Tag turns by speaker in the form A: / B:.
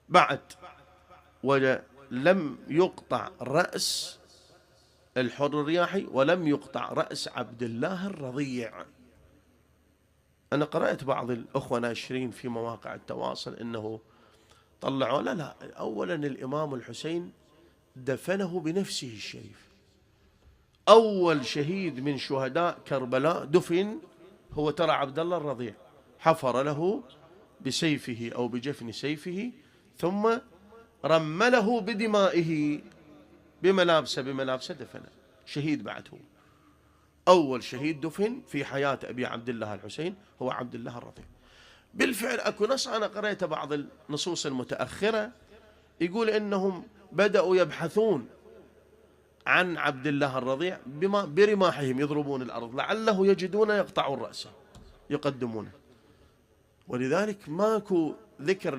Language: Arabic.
A: بعد ولم يقطع رأس الحر الرياحي ولم يقطع رأس عبد الله الرضيع. أنا قرأت بعض الأخوة ناشرين في مواقع التواصل أنه طلعوا، لا، أولا الإمام الحسين دفنه بنفسه الشريف. أول شهيد من شهداء كربلاء دفن هو ترى عبد الله الرضيع، حفر له بسيفه أو بجفن سيفه، ثم رمله بدمائه بملابسه دفنه، شهيد بعد. هو أول شهيد دفن في حياة أبي عبد الله الحسين هو عبد الله الرضيع. بالفعل أكو نص أنا قرأت بعض النصوص المتأخرة يقول إنهم بدأوا يبحثون عن عبد الله الرضيع برماحهم يضربون الأرض لعله يجدون يقطعون رأسه يقدمونه، ولذلك ماكو ذكر